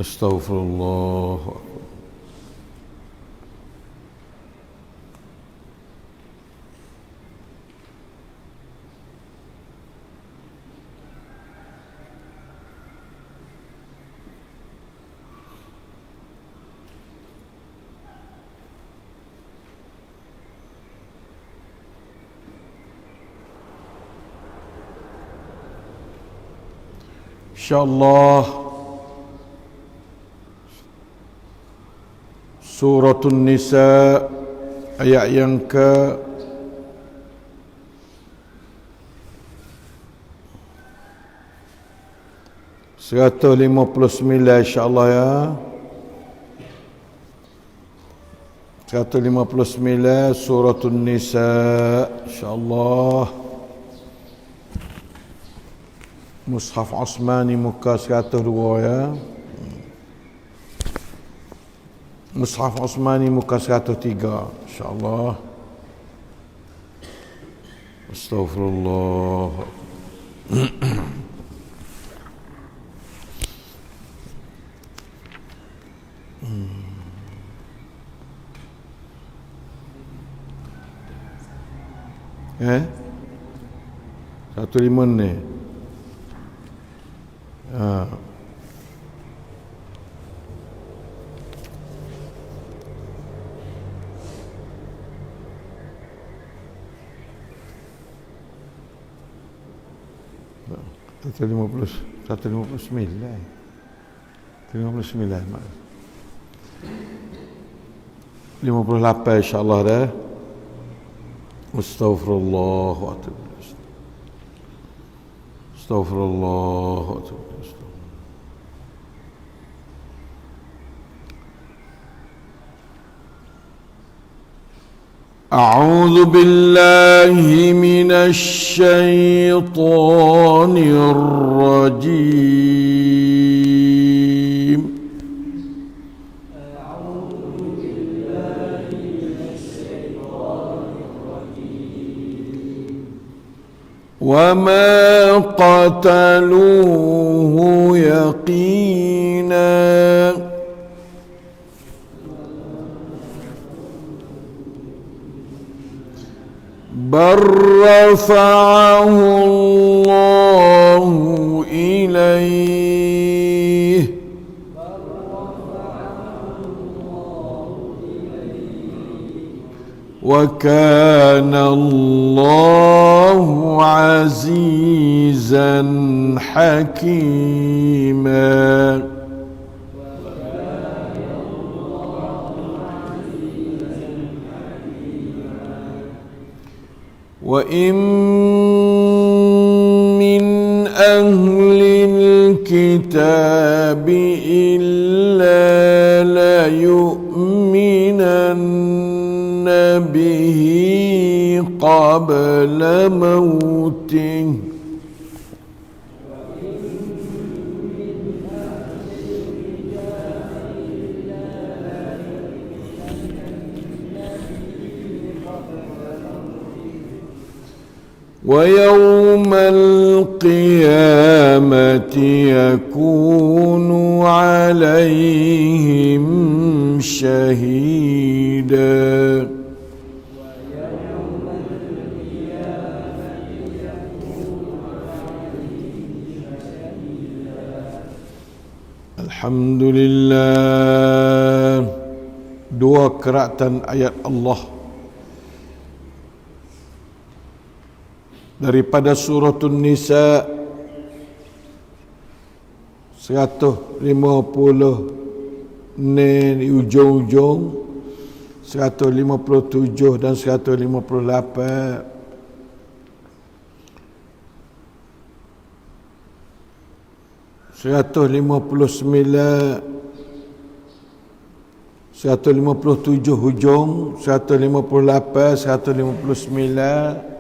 Astaghfirullah. InsyaAllah Suratun Nisa ayat yang ke 159 insyaAllah ya. 159 Suratun Nisa insyaAllah. Mushaf Osmani muka 102 ya. Mushaf Osmani muka 103 insyaAllah. Astaghfirullah. Eh? 15 ni. Satu 59 58 insyaAllah dah. Astaghfirullah wa atubu ilaih. Astaghfirullah wa atubu ilaih. أعوذ بالله من الشيطان الرجيم. أعوذ بالله من الشيطان الرجيم. وما قتلوه يقينا بل رفعه الله إليه وكان الله عزيزا حكيما. وإن من أهل الكتاب إلا ليؤمنن به قبل موته ويوم القيامة يكون عليهم شهيدا. Alhamdulillah. Dua qiraatan ayat Allah daripada Suratun Nisa 150 ni di ujung-ujung, 157 dan 158. Seratus lima puluh sembilan, 157 hujung, 158, 159.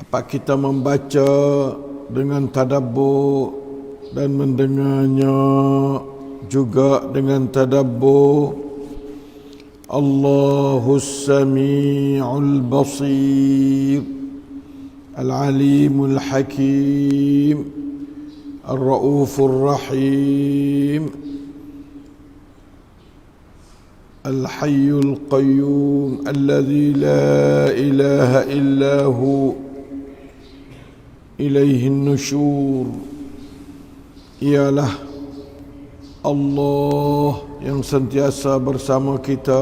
Apa kita membaca dengan tadabbur dan mendengarnya juga dengan tadabbur. Allahus Sami'ul Basir, Al-Alimul Hakim. الرؤوف الرحيم الحي القيوم الذي لا إله إلا هو إليه النشور. Ialah Allah yang sentiasa bersama kita,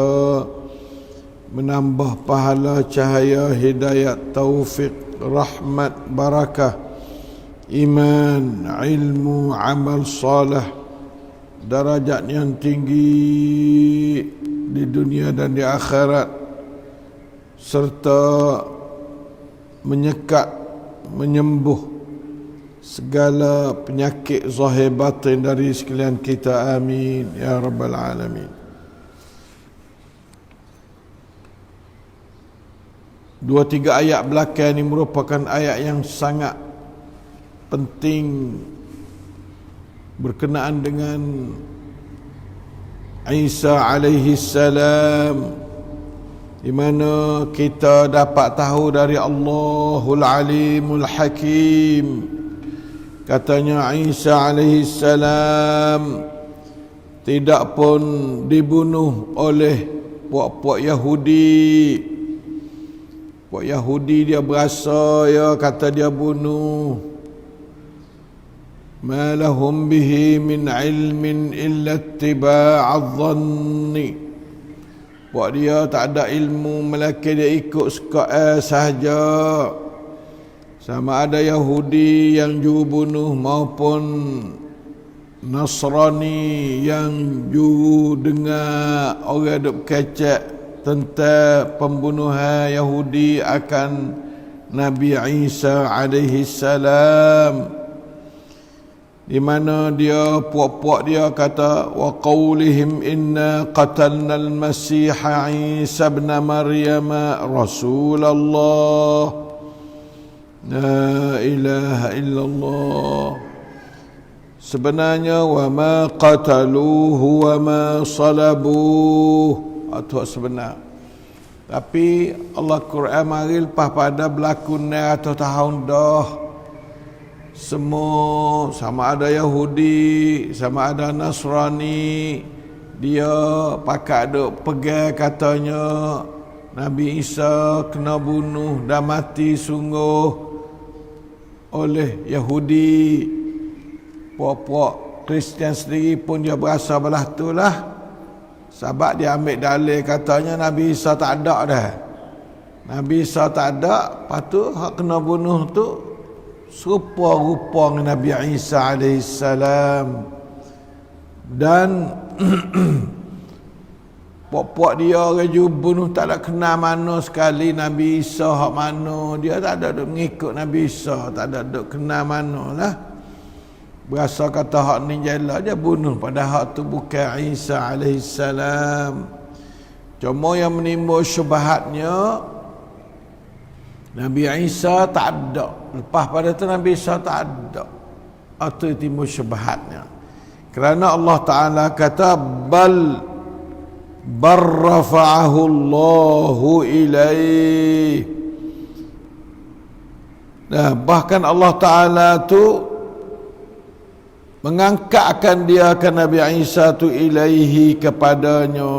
menambah pahala, cahaya, hidayat, taufik, rahmat, barakah, iman, ilmu, amal salih, darajat yang tinggi di dunia dan di akhirat, serta menyekat, menyembuh segala penyakit zahir batin dari sekalian kita. Amin ya rabbal alamin. Dua tiga ayat belakang ini merupakan ayat yang sangat penting berkenaan dengan Isa alaihi salam, di mana kita dapat tahu dari Allahul Alimul Hakim. Katanya Isa alaihi salam tidak pun dibunuh oleh puak-puak Yahudi. Puak Yahudi dia berasa, ya, kata dia bunuh. Ma lahum bihi min ilmin illa ittiba'adh dhanni. Puak dia tak ada ilmu, melainkan dia ikut suka sahaja. Sama ada Yahudi yang juru bunuh maupun Nasrani yang juru dengar orang duk kecek tentang pembunuhan Yahudi akan Nabi Isa alaihi salam, di mana dia puak-puak dia kata wa qaulihim inna qatalna al-masih Isa ibn Maryam Rasulullah. La ilaha illallah. Sebenarnya wa ma qataluhu wa ma salabuhu, itu sebenar. Tapi Allah Quran mari lepas pada berlaku 900 tahun dah, semua sama ada Yahudi, sama ada Nasrani, dia pakat duk pegang katanya Nabi Isa kena bunuh dan mati sungguh oleh Yahudi. Puak-puak Kristian sendiri pun dia berasa belah tu lah, sebab dia ambil dalil katanya Nabi Isa tak ada dah. Nabi Isa tak ada, lepas tu hak kena bunuh tu serupa-rupa dengan Nabi Isa alaihissalam. Dan puak-puak dia orang juru bunuh tak ada kenal mana sekali Nabi Isa hak mana. Dia tak ada duk mengikut Nabi Isa, tak ada duk kenal mana lah. Berasa kata hak ni jelas dia bunuh, pada hak tu bukan Isa alaihissalam. Cuma yang menimbul syubhatnya Nabi Isa tak ada, lepas pada tu Nabi Isa tak ada, itu timbul syubhatnya. Kerana Allah Ta'ala kata bal rafa'ahu Allahu ilaih. Nah, bahkan Allah Ta'ala tu mengangkatkan dia ke Nabi Isa tu ilaihi, kepadanya.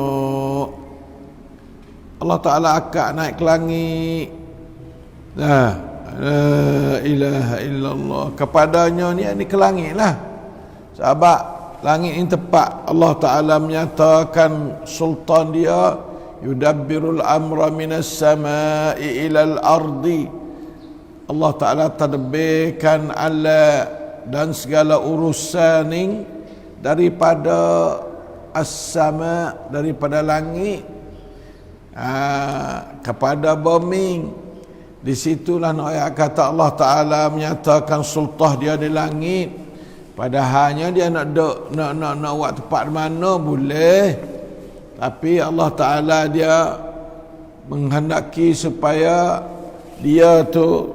Allah Ta'ala akak naik ke langit. Nah, la ilaha illallah, kepadanya ni ke langit lah. Sebab langit ini tempat Allah Ta'ala menyatakan sultan dia, yudabbirul amra minas sama'i ilal ardi. Allah Ta'ala tadbirkan ala dan segala urusan ni daripada as-sama, daripada langit, kepada bumi. Di situlah ayat kata Allah Ta'ala menyatakan sultah dia di langit. Padahalnya dia nak buat tempat mana boleh, tapi Allah Ta'ala dia menghendaki supaya dia tu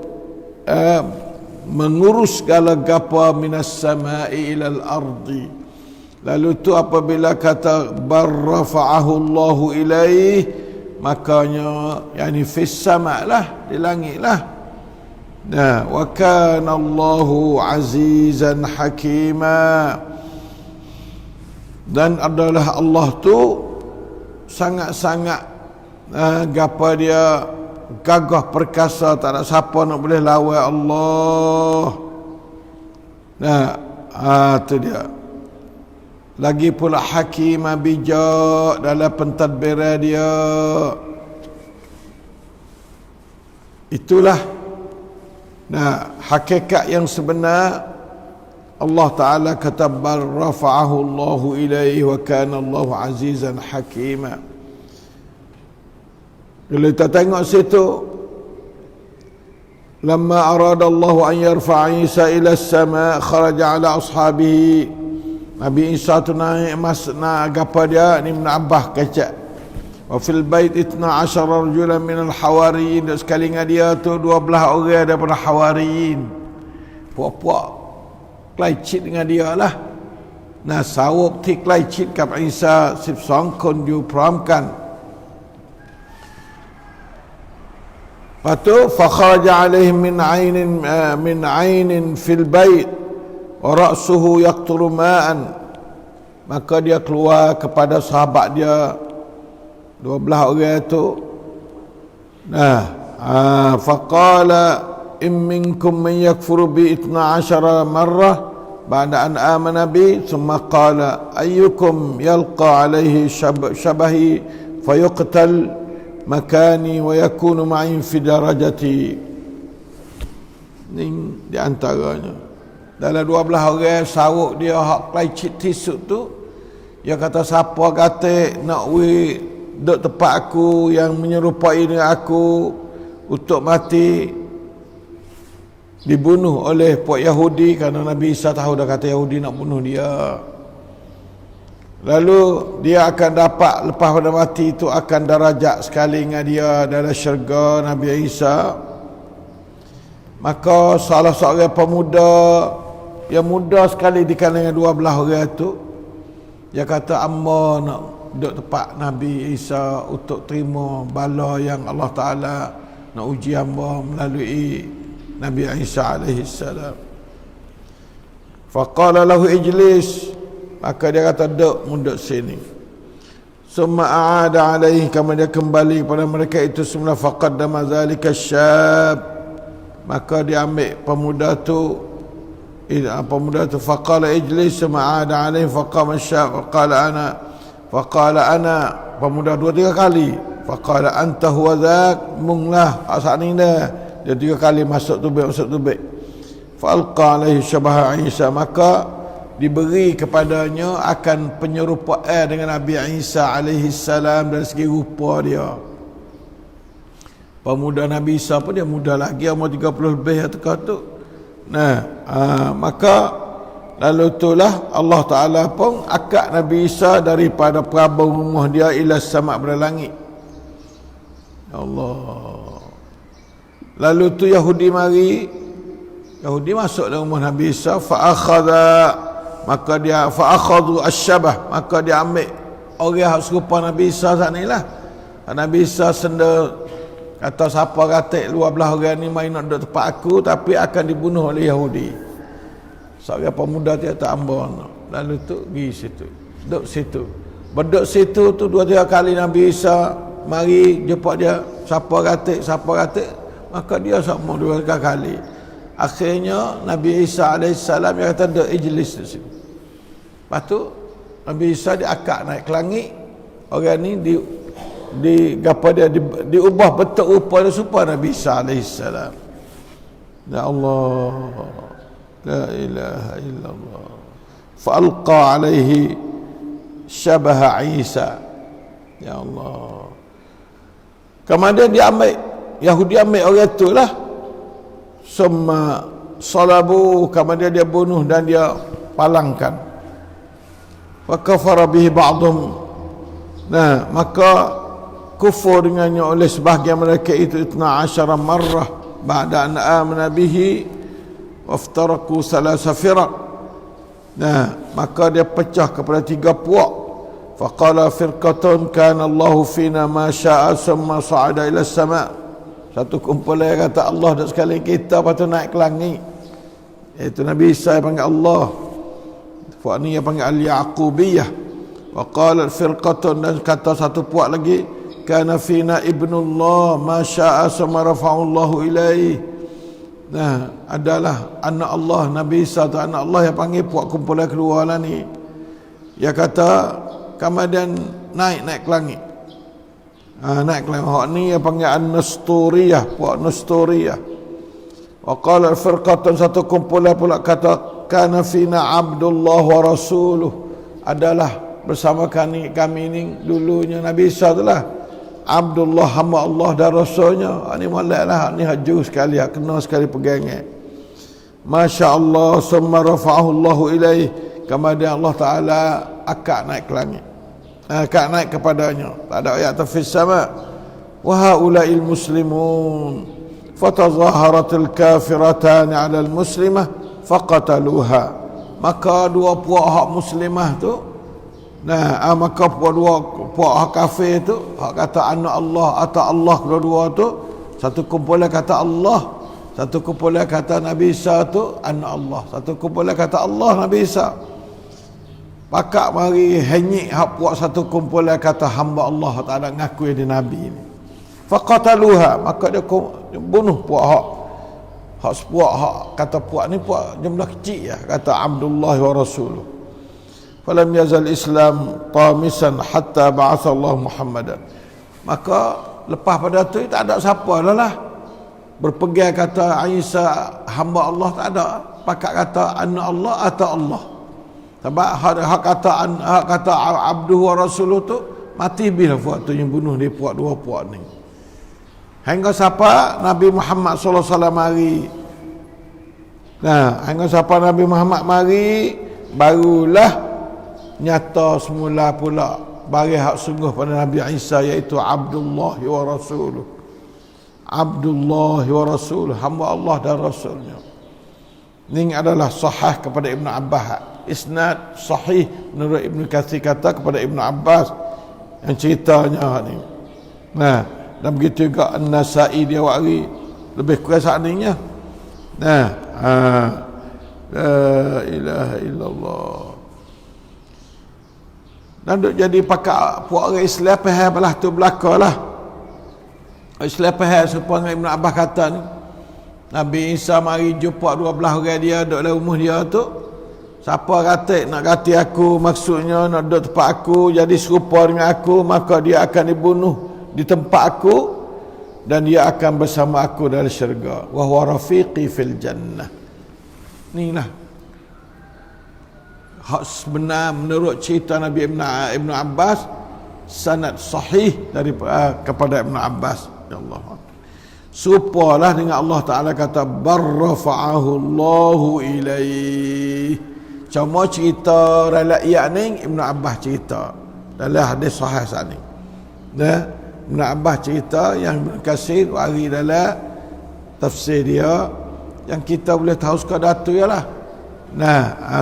mengurus segala gapa minas sama'i ilal ardi. Lalu tu apabila kata barrafa'ahu Allahu ilaih, makanya yani fis sama' lah, di langit lah. Nah, wa kana Allahu azizan hakima. Dan adalah Allah tu sangat-sangat gapa dia gagah perkasa, tak ada siapa nak boleh lawan Allah. Nah, tu dia. Lagi pula hakim bijak dalam pentadbiran dia. Itulah hakikat yang sebenar. Allah Ta'ala kata bal rafa'ahu Allahu ilaihi wa kana Allahu azizan hakima. Kalau kita tengok situ, lamma arada Allah an yarfa'a Isa ila as-sama' kharaja ala ashabihi. Nabi Isa tu naik masna gapa dia ni menambah kecak. Wa fil bait 12 rajulan min al-hawariyin. Sekali dengan dia tu 12 orang daripada hawariyin. Puak-puak kleicit dengan dia lah. Nah, sawab ti kleicit kap Isa 12 คนอยู่พร้อมกัน Patu fakharaja alaihim min ainin fil bait wa ra'suhu yaqturu ma'an. Maka dia keluar kepada sahabat dia 12 orang itu. Faqala in minkum man yakfuru bi 12 marrah ba'da an amana bi, thumma qala ayyukum yalqa alaihi shabahi fayuqtal makani wa yakunu ma'i fi darajati. Ni di antaranya. Dalam 12 orang sawuk dia hak kleicit tisuk tu, dia kata siapa kata nak duduk tempat aku yang menyerupai dengan aku untuk mati, dibunuh oleh puak Yahudi, kerana Nabi Isa tahu dah kata Yahudi nak bunuh dia. Lalu dia akan dapat lepas pada mati itu akan darajat sekali dengan dia dalam syurga Nabi Isa. Maka salah seorang pemuda yang muda sekali di kalangan 12 orang itu, dia kata amma nak duduk tempat Nabi Isa untuk terima bala yang Allah Ta'ala nak uji hamba melalui Nabi Isa alaihi salam. Faqala lahu ijlis, maka dia kata duduk sini. Summa a'ada alaihi, kemudian dia kembali kepada mereka itu semula. Faqaddama zalika syab, maka dia ambil pemuda tu faqala ijlis. Summa a'ada alaihi faqama syab faqala ana pemuda 2-3 kali. Faqala anta huwa dhak, munglah asal ni dah. Dia 3 kali masuk tubik. Fa'alqa alaihi syabaha Isa, maka diberi kepadanya akan penyerupaan dengan Nabi Isa alaihi salam dari segi rupa dia. Pemuda Nabi Isa pun dia muda lagi, umur 30 lebih atau tu. Maka lalu itulah Allah Ta'ala pun akak Nabi Isa daripada perabot rumah dia ila sama' pada langit. Allah. Lalu tu Yahudi masuk dalam rumah Nabi Isa. Fa'akhadhu asyabah, maka dia ambil orang yang serupa Nabi Isa saat ni lah. Nabi Isa senda kata siapa kata 12 orang ni main nak duduk tempat aku, tapi akan dibunuh oleh Yahudi. Seorang pemuda dia tak ambon. Lalu tu pergi situ, duduk situ. Berduduk situ tu 2-3 kali Nabi Isa mari jumpa dia, siapa kata, maka dia sama 2 kali. Akhirnya Nabi Isa AS dia kata duduk ijlis di situ. Lepas tu Nabi Isa diakak naik ke langit. Orang ni diubah bentuk rupa dia supaya Nabi Isa AS. Ya Allah, la ilaha illallah. Fa'alqa alaihi syabaha Isa. Ya Allah. Kemudian dia Yahudi ambil orang tu lah. Summa salabu, kemudian dia bunuh dan dia palangkan. Wa kafara bihi ba'dhum. Maka kufur dengannya oleh sebahagian mereka itu 12 marrah ba'da an amana bihi waftaraku 3 firaq. Maka dia pecah kepada 3 puak. Faqala firqatun kana Allahu fina ma syaa summa sa'ada ila as-sama'. Satu kumpulan kata Allah dan sekali kita lepas tu naik ke langit. Iaitu Nabi Isa yang panggil Allah. Puak ni yang panggil Al-Yaqubiyah. Wa qalat firqatun, dan kata satu puak lagi, kana fina ibnullah ma syaa sama rafa'allahu ilaihi. Nah, adalah anak Allah, Nabi Isa tu anak Allah, yang panggil puak kumpulan kedua lah ni. Dia kata kemudian naik ke langit. Naik ke langit. Hak ni yang panggil An-Nasturiyah, puak Nasturiyah. Wa qala firqatun, satu kumpulan pula kata kana fina Abdullah wa rasuluh, adalah bersama kami ini dulunya Nabi Isa tu lah Abdullah, hamba Allah dan Rasulnya. Ini molek lah, ini haju sekali, kena sekali pegangnya. Masya Allah, summa rafa'ahu Allahu ilaih, kemudian Allah Ta'ala akak naik ke langit, akak naik kepadanya. Tak ada ayat tafis sama. Wa haula'il muslimun fatazaharatil kafiratani 'ala al-muslimah faqataluha. Maka dua puak hak muslimah tu, maka puak hak kafir tu, hak kata anak Allah atau Allah, kedua-dua tu, satu kumpulan kata Allah, satu kumpulan kata Nabi Isa tu anak Allah, satu kumpulan kata Allah Nabi Isa. Pakak mari hanyik hak puak satu kumpulan kata hamba Allah Ta'ala, ngaku dia Nabi ni. Faqataluha, maka dia bunuh puak hak sepuak, hak kata puak ni puak jumlah kecil ya, kata Abdullah wa Rasuluh. Falam yazal Islam tamisan hatta ba'atha Allah Muhammadan. Maka lepas pada tu tak ada siapa lah berpegang kata Isa hamba Allah, tak ada. Pakak kata anak Allah atau Allah. Sebab hak kata Abduh wa Rasuluh tu mati bila puak tu yang bunuh dia puak dua puak ni. Hingga siapa Nabi Muhammad sallallahu alaihi wasallam mari. Hingga siapa Nabi Muhammad mari, barulah nyata semula pula bagi hak sungguh pada Nabi Isa, iaitu Abdullah wa Rasuluh. Abdullah wa Rasuluh, hamba Allah dan Rasulnya. Ini adalah sahih kepada Ibn Abbas. Isnad sahih menurut Ibn Katsir kata kepada Ibn Abbas yang ceritanya ni. Dan begitu juga An-Nasai dia wari lebih kurang seandainya. La ilaha illallah. Dan duk jadi pakak puak orang Islam faham belah tu belakalah. Islam faham supaya Ibn Abbas kata ni, Nabi Isa mari jumpa 12 orang dia duduk dalam rumah dia tu. Siapa kata nak ganti aku, maksudnya nak duduk tempat aku, jadi serupa dengan aku, maka dia akan dibunuh di tempat aku dan dia akan bersama aku dalam syurga. Wa huwa rafiqi fil jannah. Inilah hak sebenar menurut cerita Nabi Ibn Abbas, sanad sahih dari kepada Ibn Abbas. Ya Allah. Supalah dengan Allah Ta'ala kata barrafa'ahu Allahu ilaih. Cuma cerita rakyat ni Ibn Abbas cerita dalam hadis sahih saat ni. Ibn Abbas cerita yang Ibn Katsir wari dalam tafsir dia, yang kita boleh tahu sekadar tu ialah.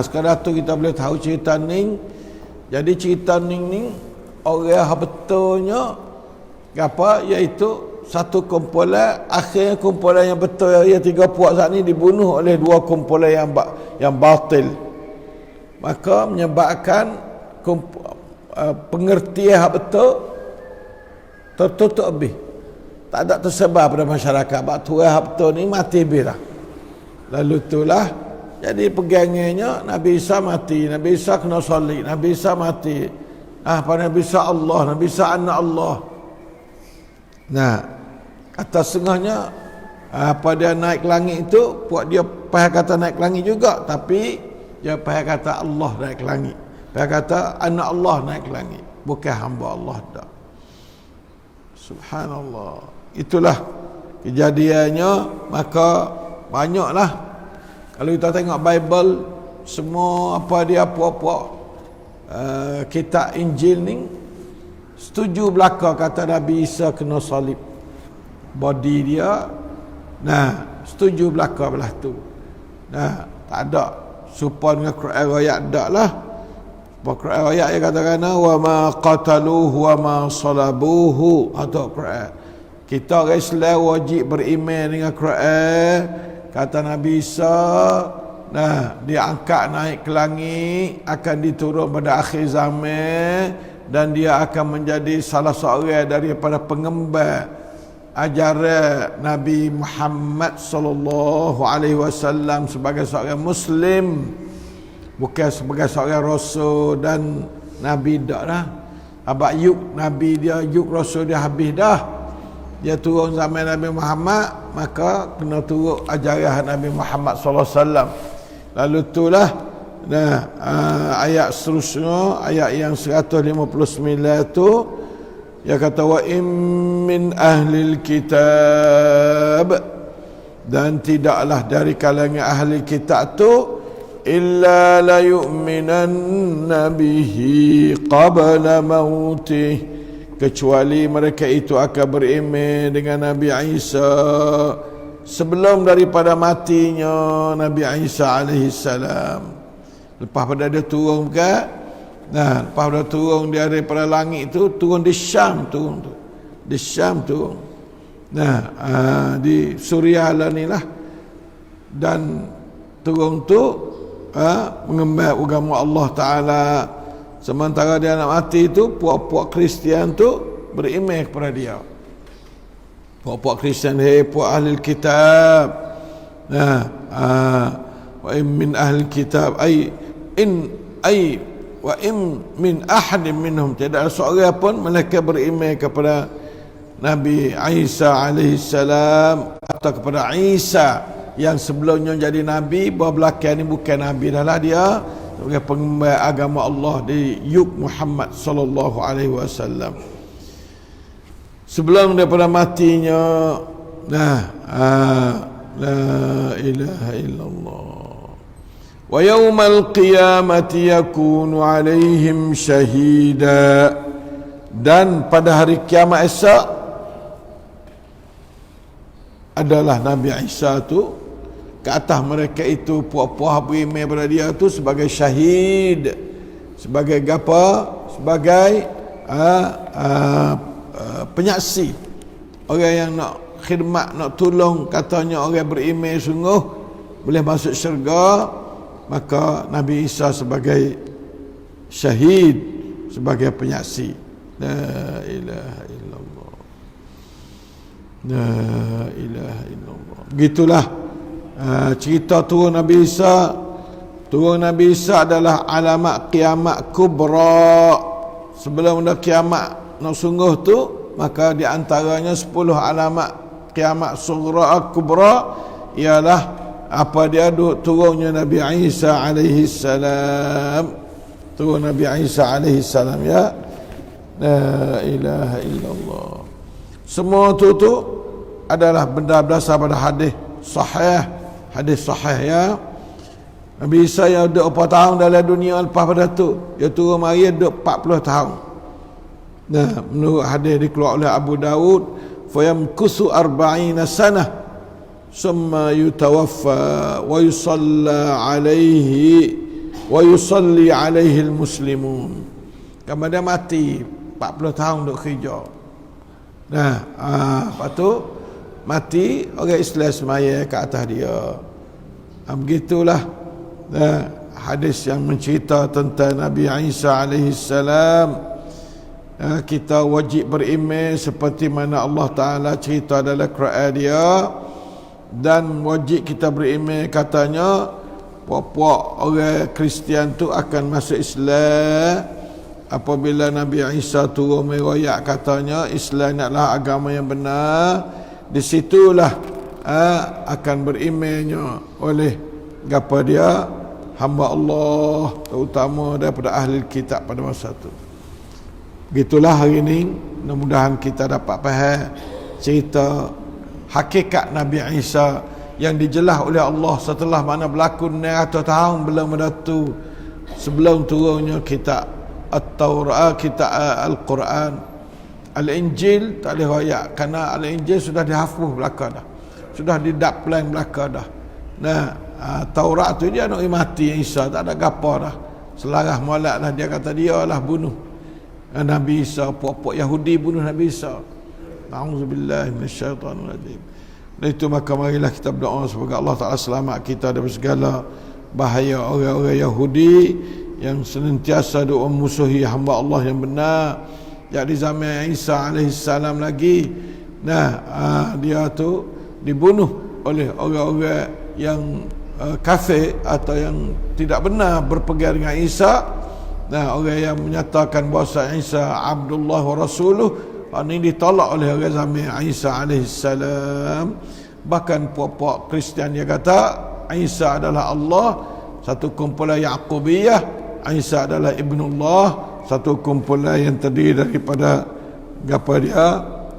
Sekadar tu kita boleh tahu cerita ni. Jadi cerita ni orang betulnya apa, iaitu satu kumpulan, akhirnya kumpulan yang betul yang tiga puak saat ni dibunuh oleh dua kumpulan yang batil. Maka menyebabkan pengertian yang betul tertutup habis, tak ada tersebar pada masyarakat. Sebab Tuhan hak betul ni mati habis lah. Lalu itulah jadi pegangnya Nabi Isa mati, Nabi Isa kena salib, Nabi Isa mati. Pada Nabi Isa Allah, Nabi Isa anak Allah. Atas setengahnya pada naik ke langit itu, buat dia payah kata naik ke langit juga, tapi dia payah kata Allah naik ke langit, payah kata anak Allah naik ke langit, bukan hamba Allah dah. Subhanallah. Itulah kejadiannya. Maka banyaklah kalau kita tengok Bible, semua apa dia puak-puak kitab Injil ni setuju belaka kata Nabi Isa kena salib body dia. Setuju belaka belah tu. Tak ada supaya dengan Quran ayat dak lah. Quran ayat yang katakan wa ma qataluhu wa ma salabuhu, atau Quran Kita orang Islam wajib beriman dengan Quran. Kata Nabi Isa, nah, dia angkat naik ke langit, akan diturun pada akhir zaman, dan dia akan menjadi salah seorang daripada pengemban ajaran Nabi Muhammad sallallahu alaihi wasallam sebagai seorang muslim, bukan sebagai seorang rasul dan nabi dak dah. Abak yuk nabi dia, yuk rasul dia habis dah. Dia turun zaman Nabi Muhammad, maka kena turun ajaran Nabi Muhammad sallallahu alaihi wasallam. Lalu itulah ayat seterusnya, ayat yang 159 tu, dia kata wa min ahlil kitab, dan tidaklah dari kalangan ahli kitab tu illa la yu'minanna bihi qabla mautih, kecuali mereka itu akan beriman dengan Nabi Isa sebelum daripada matinya Nabi Isa alaihi salam. Lepas pada dia turun ke, nah, lepas pada turun dia daripada langit itu, turun di Syam, turun tu. Di Syam turun. Nah, di Suriah lah ni lah. Dan turun tu mengemban agama Allah Ta'ala. Sementara dia nak mati itu, puak-puak Kristian tu beriman kepada dia. Puak-puak Kristian, puak ahli kitab. Wa min ahli kitab wa min ahadin minhum, tidak ada seorang pun mereka beriman kepada Nabi Isa alaihi salam atau kepada Isa yang sebelumnya jadi nabi, bahawa belakang ni bukan nabi dah lah, dia sebagai pengemban agama Allah di yuk Muhammad sallallahu alaihi wasallam. Sebelum daripada matinya, la ilaha illallah. Wa yaumal qiyamati yakunu alaihim syahida, dan pada hari kiamat esok adalah Nabi Isa tu ke atas mereka itu, puak-puak beriman pada dia tu sebagai syahid, sebagai apa? Sebagai penyaksi, orang yang nak khidmat, nak tolong, katanya orang beriman sungguh boleh masuk syurga, maka Nabi Isa sebagai syahid, sebagai penyaksi. La ilaha illallah, la ilaha illallah. Begitulah cerita turun Nabi Isa. Turun Nabi Isa adalah alamat kiamat kubra. Sebelum ada kiamat nak sungguh tu, maka di antaranya 10 alamat kiamat sughra kubra ialah apa dia turunnya Nabi Isa alaihi salam. Turun Nabi Isa alaihi salam, ya. La ilaha illallah. Semua tu adalah benda berdasar pada hadis sahih. Hadis sahih, ya. Nabi Isa yang duduk 4 tahun dalam dunia, lepas pada tu dia turun mari duduk 40 tahun. Nah, menurut hadis dikeluarkan oleh Abu Daud, fayamkusu 40 sanah summa yutawaffa wa yusalla alaihi almuslimun. Kemudian mati 40 tahun duk kerja. Nah, lepas tu mati, orang Islam semaya ke atas dia. Begitulah hadis yang mencerita tentang Nabi Isa alaihi salam. Kita wajib beriman seperti mana Allah Ta'ala cerita dalam Quran dia, dan wajib kita beriman katanya puak-puak orang Kristian tu akan masuk Islam apabila Nabi Isa turun meroyak katanya Islam adalah agama yang benar. Di situlah akan berimannya oleh apa dia, hamba Allah, terutama daripada ahli kitab pada masa itu. Begitulah hari ini, mudah-mudahan kita dapat faham cerita hakikat Nabi Isa yang dijelas oleh Allah setelah mana berlaku 900 tahun belum ada tu, sebelum turunnya kitab At-Taurat, kitab Al-Quran. Al-Injil tak boleh royak, kerana Al-Injil sudah dihafuz belakang dah, sudah didaplan belakang dah. Nah, Taurat tu dia nak mati Isa, tak ada gapo dah, selarah molek lah. Dia kata dia lah bunuh Nabi Isa, puak-puak Yahudi bunuh Nabi Isa. A'udzubillahi minasyaitanir rajim. Dan itu maka marilah kita berdoa semoga Allah Ta'ala selamat kita dari segala bahaya orang-orang Yahudi yang senantiasa duk memusuhi hamba Allah yang benar. Jadi zaman Isa alaihissalam lagi, dia tu dibunuh oleh orang-orang yang kafir atau yang tidak benar berpegang dengan Isa. Orang yang menyatakan bahawa Isa Abdullah wa Rasuluh, ini ditolak oleh orang zaman Isa alaihissalam. Bahkan puak-puak Kristian dia kata Isa adalah Allah, satu kumpulan Yaqubiyah, Isa adalah Ibnullah, satu kumpulan yang terdiri daripada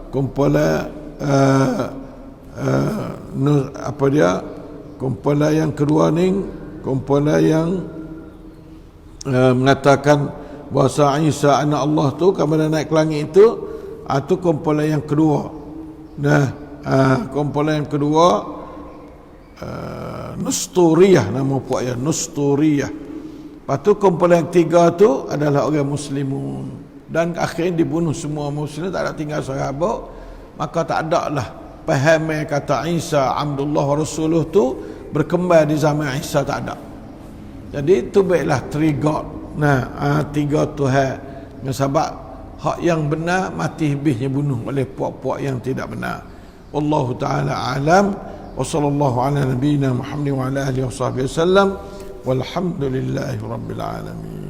kumpulan kumpulan yang kedua ni, kumpulan yang mengatakan bahawa Isa anak Allah tu kemudian naik ke langit itu kumpulan yang kedua. Kumpulan yang kedua Nusturiyah, nama puaknya Nusturiyah. Lepas tu kumpulan yang tiga tu adalah orang Muslimun, dan akhirnya dibunuh semua Muslim, tak ada tinggal sahabat. Maka tak ada lah faham kata Isa Abdullah wa Rasuluh tu berkembang di zaman Isa, tak ada. Jadi tu baiklah trigger. Tiga Tuhan, sebab hak yang benar mati habisnya bunuh oleh puak-puak yang tidak benar. Wallahu ta'ala alam. Wa sallallahu ala nabiyyina Muhammad wa ala alihi wa sahbihi wasallam. Walhamdulillahi rabbil alamin.